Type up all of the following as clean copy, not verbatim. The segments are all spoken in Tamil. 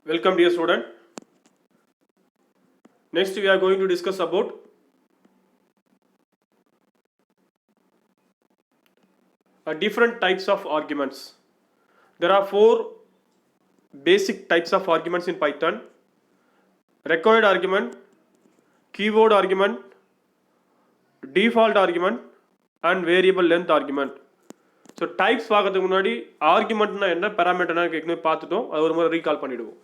Welcome dear student. Next we are going to discuss about different types of arguments. There are four basic types of arguments in Python: required argument, keyword argument, default argument and variable length argument. So types பார்க்கிறதுக்கு முன்னாடி argumentனா என்ன parameterனா ஏற்கனவே பார்த்துட்டோம். அது ஒரு முறை ரீகால் பண்ணிடுவோம்.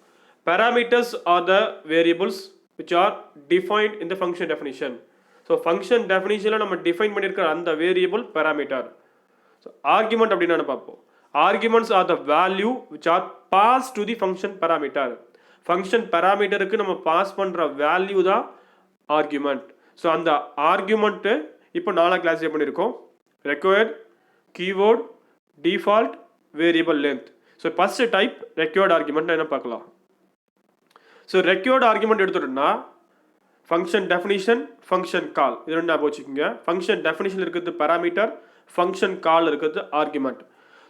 Parameters are the variables which are defined in the function definition. So function definitionல நம்ம define பண்ணியிருக்கிற அந்த variable parameter. So argument அப்படின்னா என்ன பார்ப்போம். Arguments are the value which are passed to the function parameter. Function parameterக்கு நம்ம pass பண்ற value தான் argument. So அந்த argument இப்போ நாலா கிளாஸிஃபை பண்ணியிருக்கோம். Required, keyword, default, variable length. So first type required argument என்ன பார்க்கலாம். So required argument எடுத்துட்டோம்னா function definition, function call இது ரெண்டு ஞாபகம் வச்சுக்கோங்க. function definition இருக்குது parameter, function call இருக்குது argument.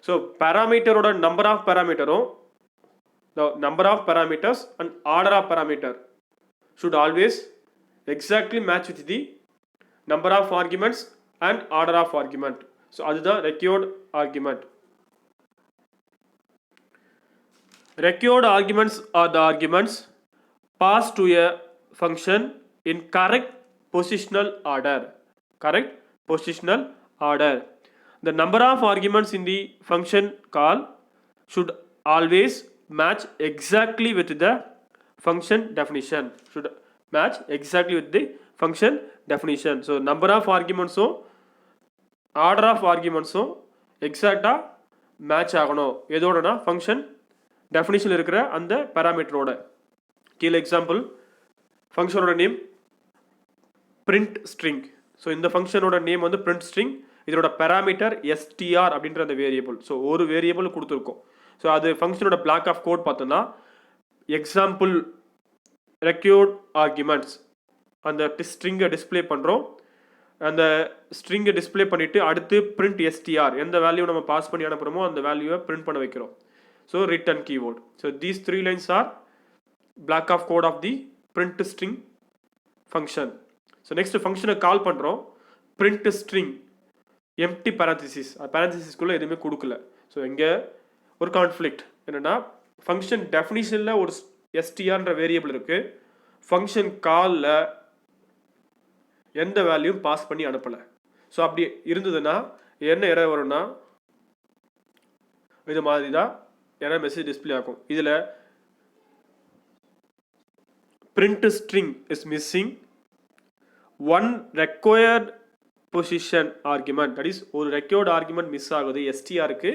So parameter ஓட number of parameter the number of parameters and order of parameter should always exactly match with the number of arguments and order of argument. So அதுதான் required argument. Required arguments are the arguments passed to a function in correct positional order. Correct positional order. The number of arguments in the function call should always match exactly with the function definition. Should match exactly with the function definition. So number of arguments order of arguments exact match ஆகணும். எதோடனா function definition இருக்கிற அந்த parameterோட. கீழ எக்ஸாம்பிள் ஃபங்க்ஷனோட நேம் print string. ஸோ இந்த ஃபங்க்ஷனோட நேம் வந்து print string. இதோட parameter str அப்படின்ற அந்த வேரியபிள். ஸோ ஒரு வேரியபிள் கொடுத்துருக்கோம். ஸோ அது ஃபங்க்ஷனோட பிளாக் ஆஃப் கோட் பார்த்தோன்னா எக்ஸாம்பிள் required arguments அந்த ஸ்ட்ரிங்கை டிஸ்பிளே பண்ணுறோம். அந்த ஸ்ட்ரிங்கை டிஸ்பிளே பண்ணிவிட்டு அடுத்து print str எந்த வேல்யூ நம்ம பாஸ் பண்ணி அனுப்புகிறோமோ அந்த வேல்யூவை பிரிண்ட் பண்ண வைக்கிறோம். So return keyword. So these three lines are block of code of the print string function. So next function call பண்றோம் print string empty parenthesis parenthesisக்குள்ள எதுவுமே கொடுக்கல. ஸோ இங்க ஒரு கான்ஃப்ளிக்ட் என்னன்னா ஃபங்க்ஷன் டெஃபினிஷன்ல ஒரு str வேரியபிள் இருக்கு, ஃபங்க்ஷன் கால்ல எந்த வேல்யூம் பாஸ் பண்ணி அனுப்பல. ஸோ அப்படி இருந்ததுன்னா என்ன எரர் வரும்னா இது மாதிரி தான் எரர் மெசேஜ் டிஸ்பிளே ஆகும். இதுல print string is missing one required position argument. That is ஒரு required argument மிஸ் ஆகுது, str க்கு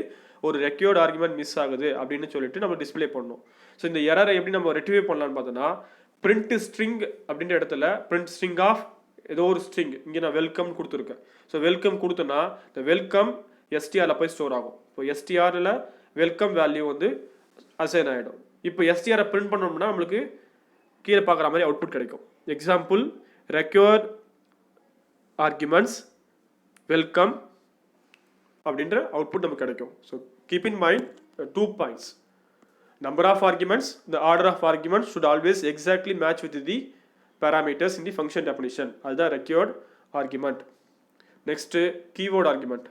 ஒரு required argument மிஸ் ஆகுது அப்படின்னு சொல்லிட்டு நம்ம டிஸ்ப்ளே பண்ணணும். ஸோ இந்த எரரை எப்படி நம்ம ரெக்டிஃபை பண்ணலாம்னு பார்த்தோம்னா print string அப்படின்ற இடத்துல print string of ஏதோ ஒரு ஸ்ட்ரிங் இங்கே நான் வெல்கம் கொடுத்துருக்கேன். ஸோ வெல்கம் கொடுத்தோன்னா இந்த வெல்கம் எஸ்டிஆரில் போய் ஸ்டோர் ஆகும். இப்போ எஸ்டிஆரில் வெல்கம் வேல்யூ வந்து அசைன் ஆகிடும். இப்போ எஸ்டிஆரை பிரிண்ட் பண்ணோம்னா நம்மளுக்கு கீழே பார்க்குற மாதிரி அவுட்புட் கிடைக்கும். எக்ஸாம்பிள் required arguments welcome அப்படின்ற அவுட்புட் நமக்கு கிடைக்கும். So keep in mind 2 points. Number of arguments, the order of arguments should always exactly match with the parameters in the function definition. அதுதான் required argument. Next keyword argument.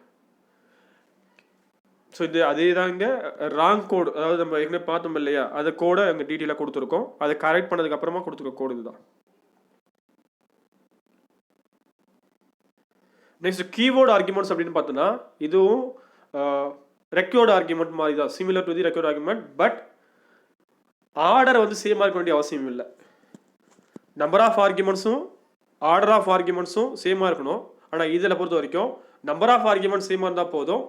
So இது அதே தான் இங்கே ராங் கோடு, அதாவது நம்ம ஏற்கனவே பார்த்தோம் இல்லையா, அதை கோடை அங்கே டீட்டெயிலாக கொடுத்துருக்கோம். அதை கரெக்ட் பண்ணதுக்கு அப்புறமா கொடுத்துருக்க கோடு இதுதான். நெக்ஸ்ட் கீவேர்ட் ஆர்குமெண்ட்ஸ் அப்படின்னு பார்த்தோன்னா இதுவும் ரெக்யூர்ட் ஆர்குமெண்ட் மாதிரி தான், similar to the required argument. But order வந்து சேமாக இருக்க வேண்டிய அவசியம் இல்லை. நம்பர் ஆஃப் ஆர்குமெண்ட்ஸும் ஆர்டர் ஆஃப் ஆர்குமெண்ட்ஸும் சேமாக இருக்கணும். ஆனால் இதில் பொறுத்த வரைக்கும் நம்பர் ஆஃப் ஆர்குமெண்ட் சேமாக இருந்தால் போதும்,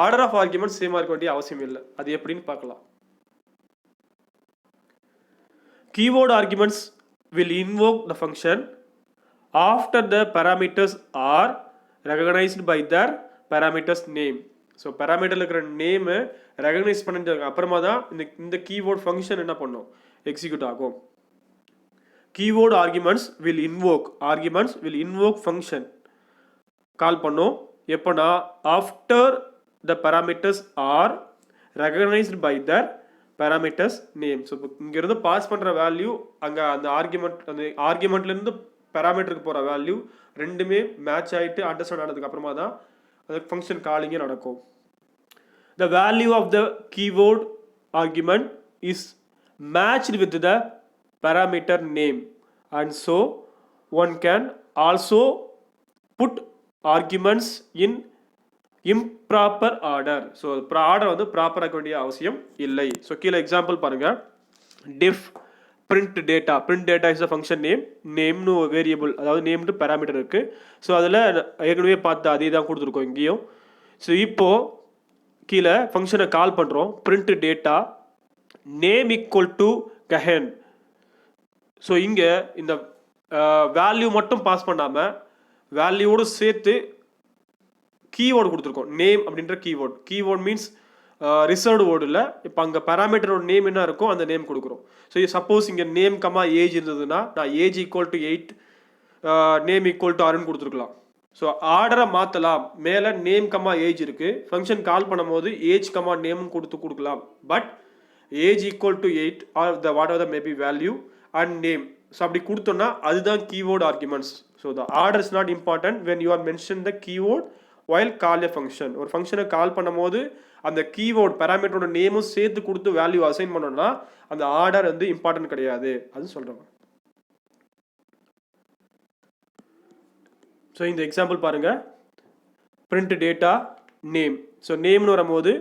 ஆர்டர் ஆஃப் ஆர்குமெண்ட் சேமாக இருக்க வேண்டிய அவசியம் இல்லை. அது எப்படின்னு பார்க்கலாம். Keyword arguments will invoke the function after the parameters are recognized by their parameters name. So parameter இருக்கிற நேம் ரெகனைஸ் பண்ணதுக்கு அப்புறமா தான் இந்த கீவேர்ட் ஃபங்க்ஷன் என்ன பண்ணும், எக்ஸிக்யூட் ஆகும். Keyword arguments will invoke function கால் பண்ணும் எப்போனா after the parameters are recognized by their parameters name. So இங்கிருந்து பாஸ் பண்ணுற வேல்யூ அங்கே அந்த ஆர்குமெண்ட்லேருந்து பேராமீட்டருக்கு போகிற வேல்யூ ரெண்டுமே மேட்ச் ஆகிட்டு அண்டர்ஸ்டாண்ட் ஆனதுக்கு அப்புறமா தான் அந்த ஃபங்க்ஷன் காலிங்கே நடக்கும். The value of the keyword argument is matched with the parameter name, and so one can also put arguments in improper order. So order வந்து ப்ராப்பர் ஆக்க வேண்டிய அவசியம் இல்லை. ஸோ கீழே எக்ஸாம்பிள் பாருங்க. diff print data is a function name. நேம்னு வேரியபிள், அதாவது நேம்னு பேராமீட்டர் இருக்கு. ஸோ அதில் ஏற்கனவே பார்த்து அதே தான் கொடுத்துருக்கோம் இங்கேயும். ஸோ இப்போ கீழே ஃபங்க்ஷனை கால் பண்ணுறோம். print data name equal to Kahan. So இங்கே இந்த வேல்யூ மட்டும் பாஸ் பண்ணாமல் வேல்யூவோடு சேர்த்து கீவேர்டு கொடுத்துருக்கோம். நேம் அப்படின்ற கீவேர்ட் மீன்ஸ் ரிசர்வ்டு வேர்டு இல்லை. இப்போ அங்கே பேராமீட்டரோட நேம் என்ன இருக்கோ அந்த நேம் கொடுக்குறோம். ஸோ சப்போஸ் இங்கே நேம் கமா ஏஜ் இருந்ததுன்னா நான் age equal to 8 name equal to அருன்னு கொடுத்துருக்கலாம். ஸோ ஆர்டரை மாற்றலாம். மேலே நேம் கமா ஏஜ் இருக்குது. ஃபங்க்ஷன் கால் பண்ணும் போது ஏஜ் கமா நேம்னு கொடுக்கலாம். But age equal to 8 are the what are the maybe value and name. So அப்படி கொடுத்தோன்னா அதுதான் keyword arguments. So the order is not important when you are mention the keyword while call a function. ஒரு ஃபங்க்ஷனை கால் பண்ணும்போது அந்த கீவேர்ட் பேராமீட்டரோட நேமும் சேர்த்து கொடுத்து வேல்யூ அசைன் பண்ணோம்னா அந்த ஆர்டர் வந்து இம்பார்ட்டன்ட் கிடையாது அது சொல்றாங்க. ஸோ இந்த எக்ஸாம்பிள் பாருங்க. print data name. ஸோ நேம்னு வரும்போது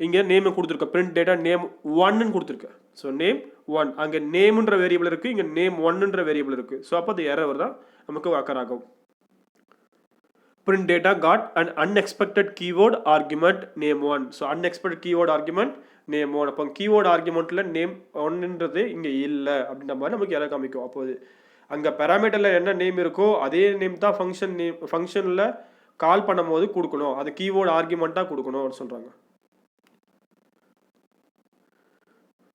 இங்கே நேம் கொடுத்துருக்க print data name 1ன்னு கொடுத்துருக்க. ஸோ நேம் 1 அங்கே நேம்ன்ற வேரியபிள் இருக்கு, இங்கே நேம் 1ன்ற வேரியபிள் இருக்கு. ஸோ அப்போ அது எரர் தான் நமக்கு அக்கர் ஆகும். print data got an unexpected keyword argument name 1. So unexpected keyword argument name 1. அப்போ keyword argumentல name 1ன்றது இங்கே இல்லை அப்படின்ற மாதிரி நமக்கு எரர் காமிக்கும். அப்போது அங்கே பேராமீட்டரில் என்ன நேம் இருக்கோ அதே நேம் தான் ஃபங்க்ஷனில் கால் பண்ணும் போது கொடுக்கணும். அது கீவேர்டு ஆர்குமெண்ட்டாக கொடுக்கணும் அப்படின்னு சொல்கிறாங்க.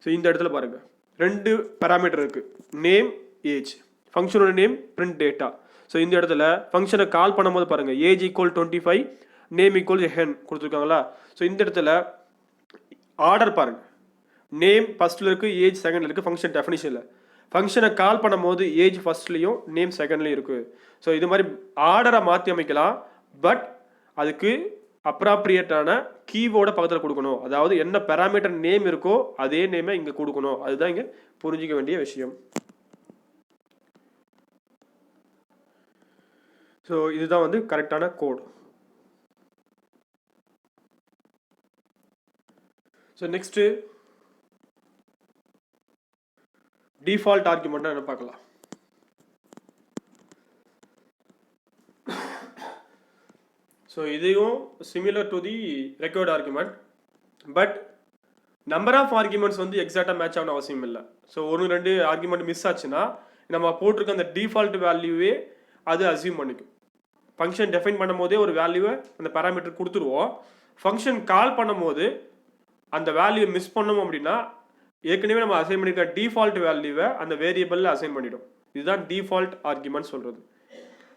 ஸோ இந்த இடத்துல பாருங்க ரெண்டு பேராமீட்டர் இருக்குது, நேம் ஏஜ். ஃபங்க்ஷனோட நேம் print data. ஸோ இந்த இடத்துல ஃபங்க்ஷனை கால் பண்ணும்போது பாருங்கள் ஏஜ் ஈக்குவல் 25 நேம் ஈக்குவல் ஹென் கொடுத்துருக்காங்களா. ஸோ இந்த இடத்துல ஆர்டர் பாருங்கள். நேம் ஃபர்ஸ்ட்டில் இருக்குது, ஏஜ் செகண்டில் இருக்குது. ஃபங்க்ஷன் டெஃபினிஷனில் ஃபங்க்ஷனை கால் பண்ணும்போது ஏஜ் ஃபர்ஸ்ட்லேயும் நேம் செகண்ட்லேயும் இருக்குது. ஸோ இது மாதிரி ஆர்டரை மாற்றி அமைக்கலாம். பட் அதுக்கு அப்ராப்ரியேட்டான கீவேர்டை பக்கத்தில் கொடுக்கணும். அதாவது என்ன பேராமீட்டர் நேம் இருக்கோ அதே நேமை இங்கே கொடுக்கணும். அதுதான் இங்கே புரிஞ்சிக்க வேண்டிய விஷயம். ஸோ இதுதான் வந்து கரெக்டான code. So next default argument என்ன பார்க்கலாம். ஸோ இதையும் similar to the required argument. But number of arguments வந்து எக்ஸாக்டாக மேட்ச் ஆகணும் அவசியம் இல்லை. ஸோ 1-2 ஆர்குமெண்ட் மிஸ் ஆச்சுன்னா நம்ம போட்டிருக்க அந்த டிஃபால்ட் வேல்யூவே அது அசியூம் பண்ணிக்கும். ஃபங்க்ஷன் டெஃபைன் பண்ணும் போதே ஒரு வேல்யூவை அந்த பேராமீட்டர் கொடுத்துருவோம். ஃபங்க்ஷன் கால் பண்ணும் போது அந்த வேல்யூவை மிஸ் பண்ணோம் அப்படின்னா ஏற்கனவே நம்ம அசைன் பண்ணியிருக்க டிஃபால்ட் வேல்யூவை அந்த வேரியபிளில் அசைன் பண்ணிடும். இதுதான் டிஃபால்ட் ஆர்குமெண்ட் சொல்கிறது.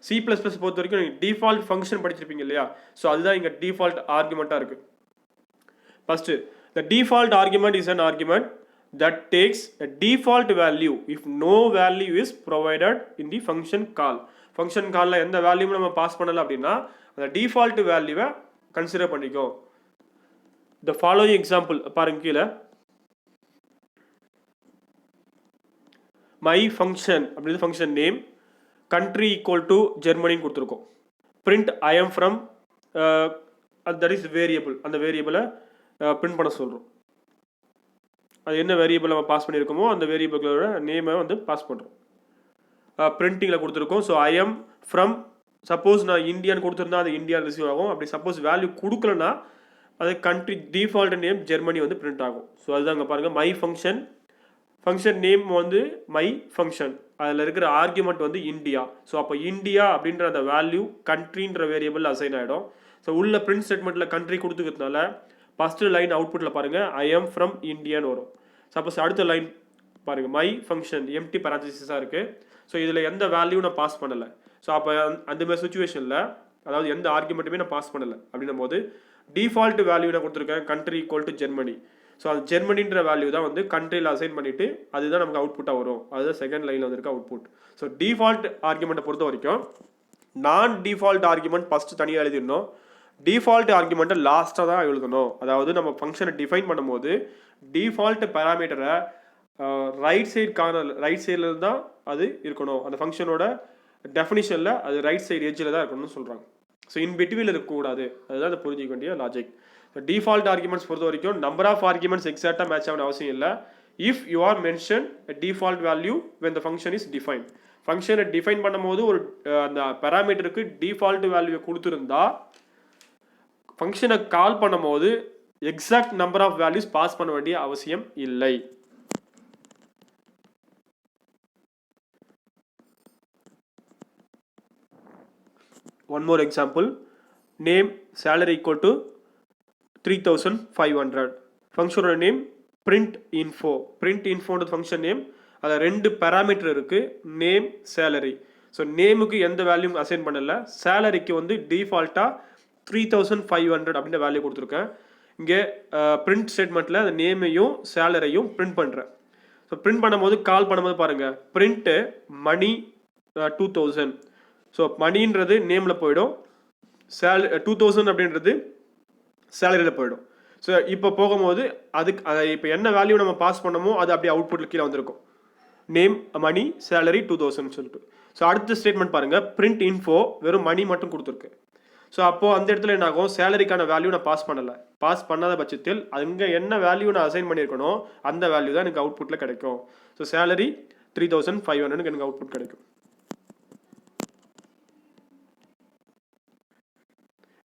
C++ பொறுத்த வரைக்கும் நீங்கள் டிஃபால்ட் ஃபங்க்ஷன் படிச்சிருப்பீங்க இல்லையா. ஸோ அதுதான் இங்கே டிஃபால்ட் ஆர்குமெண்ட்டாக இருக்குது. First the default argument is an argument that takes a default value if no value is provided in the function call. Function காலில் எந்த வேல்யூவும் நம்ம பாஸ் பண்ணலை அப்படின்னா அந்த டிஃபால்ட் வேல்யூவை கன்சிடர் பண்ணிக்கோ. த ஃபாலோயிங் எக்ஸாம்பிள் பாருங்க கீழே. மை ஃபங்க்ஷன் அப்படின்னு function name country equal to Germany கொடுத்துருக்கோம். print I am from that is variable. அந்த வேரியபிளை பிரிண்ட் பண்ண சொல்கிறோம். அது என்ன வேரியபிள் நம்ம பாஸ் பண்ணியிருக்கோமோ அந்த வேரியபிளோட நேமை வந்து பாஸ் பண்ணுறோம். பிரிண்டிங்கில் கொடுத்துருக்கோம். So I am from suppose நான் இந்தியான்னு கொடுத்துருந்தா அது இந்தியா ரிசீவ் ஆகும். அப்படி சப்போஸ் வேல்யூ கொடுக்கலன்னா அது கண்ட்ரி டிஃபால்ட் நேம் ஜெர்மனி வந்து பிரிண்ட் ஆகும். ஸோ அதுதான் அங்கே பாருங்கள் மை ஃபங்க்ஷன் நேம் வந்து மை ஃபங்க்ஷன், அதில் இருக்கிற ஆர்குமெண்ட் வந்து இந்தியா. ஸோ அப்போ இந்தியா அப்படின்ற அந்த வேல்யூ கண்ட்ரின்ற வேரியபிள் அசைன் ஆகிடும். ஸோ உள்ள பிரிண்ட் ஸ்டேட்மெண்ட்டில் கண்ட்ரி கொடுத்துக்கிறதுனால ஃபஸ்ட்டு லைன் அவுட்புட்டில் பாருங்கள் ஐ எம் ஃப்ரம் இந்தியான்னு வரும். சப்போஸ் அடுத்த லைன் பாருங்கள் மை ஃபங்க்ஷன் எம்டி பேரான்தசிஸாக இருக்குது. ஸோ இதில் எந்த வேல்யூ நான் பாஸ் பண்ணலை. ஸோ அப்போ அந்த மாதிரி சுச்சுவேஷனில் அதாவது எந்த ஆர்குமெண்ட்டுமே நான் பாஸ் பண்ணலை அப்படின்னும் போது டிஃபால்ட் வேல்யூ நான் கொடுத்துருக்கேன் country equal to Germany. So அது ஜெர்மனின்ற வேல்யூ தான் வந்து கண்ட்ரியில் அசைன் பண்ணிவிட்டு அதுதான் நமக்கு அவுட்புட்டாக வரும். அதுதான் செகண்ட் லைனில் வந்துருக்க அவுட்புட். ஸோ டிஃபால்ட் ஆர்குமெண்ட்டை பொறுத்த வரைக்கும் நான் டிஃபால்ட் ஆர்குமெண்ட் ஃபஸ்ட்டு தனியாக எழுதிடணும், டிஃபால்ட் ஆர்குமெண்ட்டை லாஸ்ட்டாக தான் எழுதணும். அதாவது நம்ம ஃபங்க்ஷனை டிஃபைன் பண்ணும்போது டிஃபால்ட் பேராமீட்டரை ரைட் சைடில் தான் அது இருக்கணும். அந்த ஃபங்க்ஷனோட டெஃபினிஷனில் அது ரைட் சைடு எட்ஜில் தான் இருக்கணும்னு சொல்கிறாங்க. ஸோ இன் பிட்வீனில் இருக்கக்கூடாது. அதுதான் அதை புரிஞ்சிக்க வேண்டிய லாஜிக். டிஃபால்ட் ஆர்குமெண்ட்ஸ் பொறுத்த வரைக்கும் நம்பர் ஆஃப் ஆர்குமெண்ட்ஸ் எக்ஸாக்டாக மேட்ச் ஆகணும் அவசியம் இல்லை. If you are mention default value when the function is define. ஃபங்க்ஷனை டிஃபைன் பண்ணும்போது ஒரு அந்த பேராமீட்டருக்கு டிஃபால்ட் வேல்யூவை கொடுத்துருந்தா ஃபங்க்ஷனை கால் பண்ணும்போது exact number of values pass பண்ண வேண்டிய அவசியம் இல்லை. One more example, name salary equal to 3500. ஃபங்க்ஷனோட நேம் பிரிண்ட் இன்ஃபோ. பிரிண்ட் இன்ஃபோன்ற ஃபங்க்ஷன் நேம். அதில் 2 பேராமீட்டர் இருக்குது, நேம் சேலரி. ஸோ நேமுக்கு எந்த வேல்யூ அசைன் பண்ணலை, சேலரிக்கு வந்து டிஃபால்ட்டாக 3500 அப்படின்ற வேல்யூ கொடுத்துருக்கேன். இங்கே பிரிண்ட் ஸ்டேட்மெண்ட்டில் அந்த நேமையும் சேலரியும் பிரிண்ட் பண்ணுறேன். ஸோ பிரிண்ட் பண்ணும்போது கால் பண்ணும்போது பாருங்கள், பிரிண்ட்டு மணி 2000. ஸோ மணின்றது நேமில் போயிடும், 2000 அப்படின்றது சேலரியில் போயிடும். ஸோ இப்போ போகும்போது அதுக்கு இப்போ என்ன வேல்யூ நம்ம பாஸ் பண்ணமோ அது அப்படியே அவுட்புட்டில் கீழே வந்திருக்கும், நேம் மணி சேலரி 2000 சொல்லிட்டு. ஸோ அடுத்த ஸ்டேட்மெண்ட் பாருங்கள், பிரிண்ட் இன்ஃபோ வெறும் மணி மட்டும் கொடுத்துருக்கு. ஸோ அப்போது அந்த இடத்துல என்ன ஆகும், சேலரிக்கான வேல்யூ நான் பாஸ் பண்ணலை. பாஸ் பண்ணாத பட்சத்தில் அங்கே என்ன வேல்யூ நான் அசைன் பண்ணியிருக்கணும் அந்த வேல்யூ தான் எனக்கு அவுட்புட்டில் கிடைக்கும். ஸோ சேலரி 3500 எனக்கு அவுட்புட் கிடைக்கும்.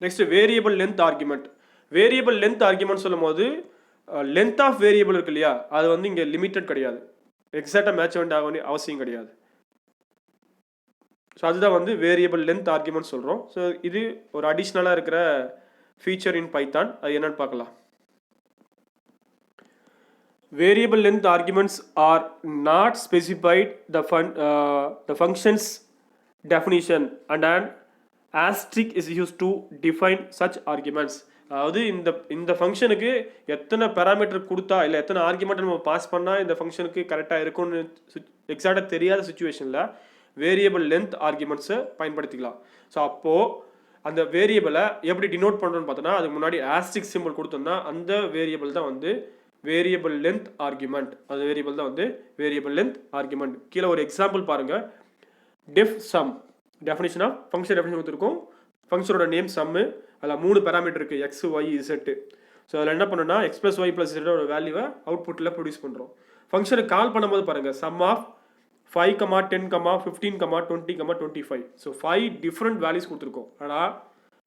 Next variable length argument. Variable length argument சொல்லும் போது லென்த் ஆஃப் வேரியபிள் இருக்கு இல்லையா, அது வந்து இங்கே லிமிட்டட் கிடையாது, எக்ஸாக்டாக மேட்ச் ஆக வேண்டிய அவசியம் கிடையாது. ஸோ அதுதான் வந்து வேரியபிள் லென்த் ஆர்குமெண்ட் சொல்கிறோம். ஸோ இது ஒரு அடிஷ்னலாக இருக்கிற ஃபீச்சர் இன் பைத்தான். அது என்னன்னு பார்க்கலாம். Variable length arguments are not specified the function's definition and asterisk is used to define such arguments. அதாவது இந்த ஃபங்க்ஷனுக்கு எத்தனை பேராமீட்டர் கொடுத்தா இல்லை எத்தனை ஆர்குமெண்ட் நம்ம பாஸ் பண்ணால் இந்த ஃபங்க்ஷனுக்கு கரெக்டாக இருக்கும்னு எக்ஸாக்டாக தெரியாத சுச்சுவேஷனில் வேரியபிள் லென்த் ஆர்குமெண்ட்ஸை பயன்படுத்திக்கலாம். ஸோ அப்போது அந்த வேரியபிளை எப்படி டினோட் பண்ணுறோன்னு பார்த்தோன்னா அதுக்கு முன்னாடி ஆஸ்டிக் சிம்பிள் கொடுத்தோம்னா அந்த வேரியபிள் தான் வந்து வேரியபிள் லென்த் ஆர்குமெண்ட். அந்த வேரியபிள் தான் வந்து வேரியபிள் லென்த் ஆர்குமெண்ட். கீழே ஒரு எக்ஸாம்பிள் பாருங்கள், def sum definition of function definition கொடுத்துருக்கோம். ஃபங்க்ஷனோட நேம் சம்மு, அதில் 3 பேராமீட்டர் இருக்குது, எக்ஸ் ஒய் இசெட்டு. ஸோ அதில் என்ன பண்ணோம்னா எக்ஸ் ப்ளஸ் ஒய் ப்ளஸ் இசட்டோட வேல்யூவை அவுட்புட்டில் ப்ரொடியூஸ் பண்ணுறோம். ஃபங்க்ஷனுக்கு கால் பண்ணும்போது பாருங்கள், sum of 5, 10, 15, 20, 25. So 5 different values கொடுத்துருக்கோம். ஆனால்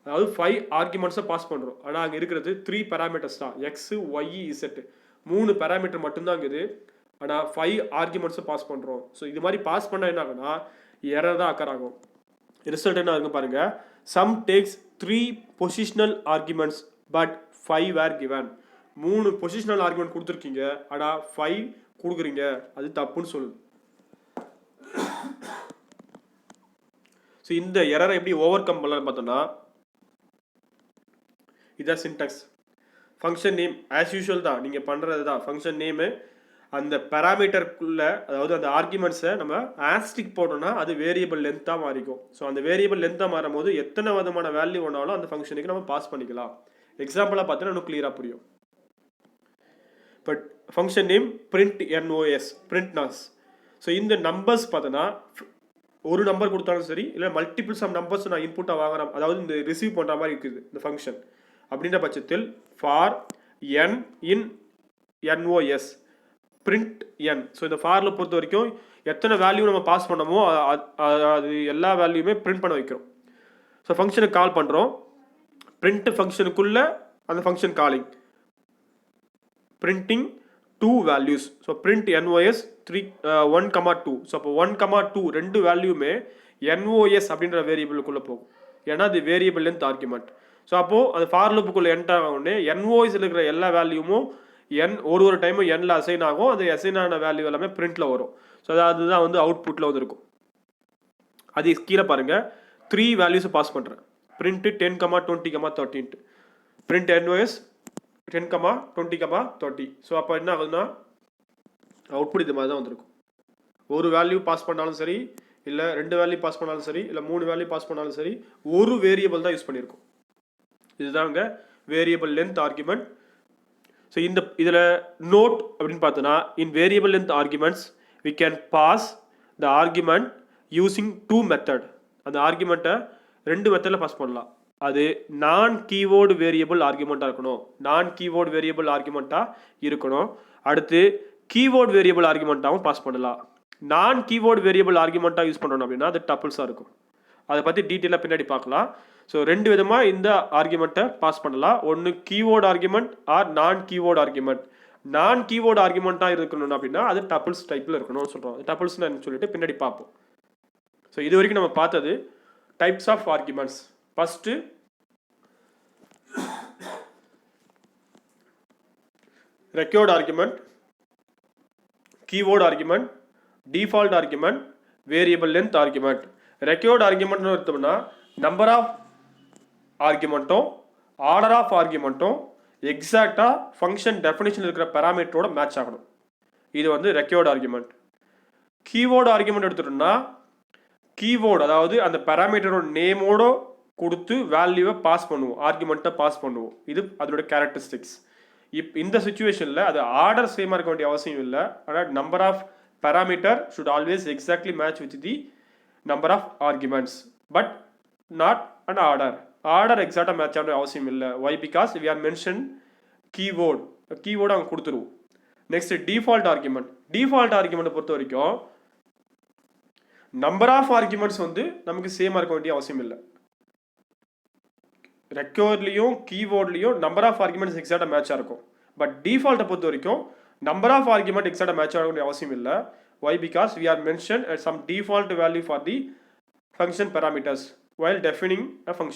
அதாவது 5 ஆர்குமெண்ட்ஸை பாஸ் பண்ணுறோம். ஆனால் அங்கே இருக்கிறது 3 பேராமீட்டர்ஸ் தான், எக்ஸ் ஒய் இசெட்டு. 3 பேராமீட்டர் மட்டும்தான் இருக்குது. ஆனால் 5 ஆர்குமெண்ட்ஸை பாஸ் பண்ணுறோம். ஸோ இது மாதிரி பாஸ் பண்ணால் என்ன ஆகுனா எரர் தான் அக்கர் ஆகும். ரிசல்ட் என்ன இருக்கு பாருங்க, sum takes 3 positional arguments but 5 were given. 3 positional argument கொடுத்துருக்கீங்க ஆனால் 5 கொடுக்குறீங்க, அது தப்புன்னு சொல்லுது. ஸோ இந்த எரரை எப்படி ஓவர் கம் பண்ணலாம்னு பார்த்தோம்னா இதான் syntax. Function name as usual தான் நீங்கள் பண்ணுறது தான். ஃபங்க்ஷன் நேமு அந்த பேராமீட்டருக்குள்ளே, அதாவது அந்த ஆர்குமெண்ட்ஸை நம்ம ஆஸ்டிக் போட்டோம்னா அது வேரியபிள் லென்த்தாக மாறிக்கும். ஸோ அந்த வேரியபிள் லென்த்தாக மாறும் போது எத்தனை விதமான வேல்யூ வேணாலும் அந்த ஃபங்க்ஷனுக்கு நம்ம பாஸ் பண்ணிக்கலாம். எக்ஸாம்பிளாக பார்த்தீங்கன்னா இன்னும் கிளியராக புரியும். But function name print NOS, print Naz. So இந்த நம்பர்ஸ் பார்த்தோன்னா ஒரு நம்பர் கொடுத்தாலும் சரி இல்லை மல்டிபிள்ஸ் ஆஃப் நம்பர்ஸ் நான் இன்புட்டாக வாங்குறேன், அதாவது இந்த ரிசீவ் பண்ணுற மாதிரி இருக்குது இந்த ஃபங்க்ஷன். அப்படின்ற பட்சத்தில் for n in NOS print n. So இந்த ஃபாரில் பொறுத்த வரைக்கும் எத்தனை வேல்யூ நம்ம பாஸ் பண்ணமோ அது எல்லா வேல்யூமே பிரிண்ட் பண்ண வைக்கிறோம். ஸோ ஃபங்க்ஷனுக்கு கால் பண்ணுறோம், பிரிண்ட் ஃபங்க்ஷனுக்குள்ளே அந்த function calling printing 2 values. So print NOS 1, 2. So அப்போ 1, 2 2 வேல்யூமே NOS அப்படின்ற வேரியபிளுக்குள்ளே போகும், ஏன்னா அது வேரியபிள் லென்த் ஆர்குமெண்ட். ஸோ அப்போது அந்த ஃபார் லூப்புக்குள்ளே என்டர் ஆகவுடனே NOS இருக்கிற எல்லா வேல்யூமும் ஒரு டைமும் என்ல அசைன் ஆகும். அது அசைன் ஆன வேல்யூ எல்லாமே பிரிண்ட்ல வரும். ஸோ அதுதான் வந்து அவுட்புட்டில் வந்து இருக்கும். அது கீழே பாருங்க, 3 வேல்யூஸை பாஸ் பண்ணுறேன். பிரிண்ட் 10, 20, 30. Print NOS 10, 20, 30. ஸோ அப்போ என்ன ஆகுதுன்னா அவுட்புட் இது மாதிரி தான் வந்திருக்கும். ஒரு வேல்யூ பாஸ் பண்ணாலும் சரி, இல்லை 2 வேல்யூ பாஸ் பண்ணாலும் சரி, இல்லை 3 வேல்யூ பாஸ் பண்ணாலும் சரி, ஒரு வேரியபிள் தான் யூஸ் பண்ணியிருக்கோம். இதுதாங்க வேரியபிள் லென்த் ஆர்குமெண்ட். ஸோ இதில் நோட் அப்படின்னு பார்த்தோன்னா, in variable length arguments we can pass the argument using 2 method. அந்த ஆர்குமெண்ட்டை 2 மெத்தடில் பாஸ் பண்ணலாம். அது நான் கீவேர்டு வேரியபிள் ஆர்குமெண்ட்டாக இருக்கணும், நான் கீவேர்டு வேரியபிள் ஆர்குமெண்ட்டாக இருக்கணும். அடுத்து கீவேர்டு வேரியபிள் ஆர்குமெண்ட்டாகவும் பாஸ் பண்ணலாம். நான் கீவேர்டு வேரியபிள் ஆர்குமெண்ட்டாக யூஸ் பண்ணுறோம் அப்படின்னா அது டப்பிள்ஸாக இருக்கும். அதை பற்றி டீட்டெயிலாக பின்னாடி பார்க்கலாம். ஸோ 2 விதமாக இந்த ஆர்குமெண்ட்டை பாஸ் பண்ணலாம். ஒன்று கீவேர்டு ஆர்குமெண்ட் ஆர் நான் கீவேர்டு ஆர்குமெண்ட். நான் கீவேர்டு ஆர்குமெண்ட்டாக இருக்கணும் அப்படின்னா அது டப்பிள்ஸ் டைப்பில் இருக்கணும்னு சொல்கிறோம். டப்பிள்ஸ்னு சொல்லிட்டு பின்னாடி பார்ப்போம். ஸோ இது வரைக்கும் நம்ம பார்த்தது types of arguments. First record argument, keyword argument, default argument, variable length argument. Record ஆர்குமெண்ட்னு எடுத்தோம்னா நம்பர் ஆஃப் ஆர்குமெண்ட்டும் ஆர்டர் ஆஃப் ஆர்குமெண்ட்டும் எக்ஸாக்டாக ஃபங்க்ஷன் டெஃபினிஷன் இருக்கிற பேராமீட்டரோட மேட்ச் ஆகணும். இது வந்து ரெக்கார்ட் ஆர்குமெண்ட். கீவேர்டு ஆர்குமெண்ட் எடுத்துட்டோம்னா கீவேர்டு அதாவது அந்த பேராமீட்டரோட நேமோட கொடுத்து வேல்யூவை பாஸ் பண்ணுவோம், ஆர்குமெண்ட்டை பாஸ் பண்ணுவோம். இது அதோட கேரக்டரிஸ்டிக்ஸ். இந்த சுச்சுவேஷனில் அது ஆர்டர் சேமாக இருக்க வேண்டிய அவசியம் இல்லை. ஆனால் number of parameter should always exactly match with the number of arguments, but not and order. Order எக்ஸாக்டாக மேட்ச் ஆக அவசியம் இல்லை. Why? Because we are mention keyword அவங்க கொடுத்துருவோம். Next default argument. டிஃபால்ட் ஆர்குமெண்ட்டை பொறுத்த வரைக்கும் நம்பர் ஆஃப் ஆர்குமெண்ட்ஸ் வந்து நமக்கு சேமாக இருக்க வேண்டிய அவசியம் இல்லை. ரெக்கார்ட்லையும் கீவேர்ட்லையும் நம்பர் ஆஃப் ஆர்குமெண்ட்ஸ் எக்ஸாக்டாக மேட்சாக இருக்கும். பட் டிஃபால்ட்டை பொறுத்த வரைக்கும் நம்பர் ஆஃப் ஆர்குமெண்ட் எக்ஸாக்டாக மேட்ச் ஆக வேண்டிய அவசியம் இல்லை. Why? Because we are mention some default value for the function parameters while defining a function.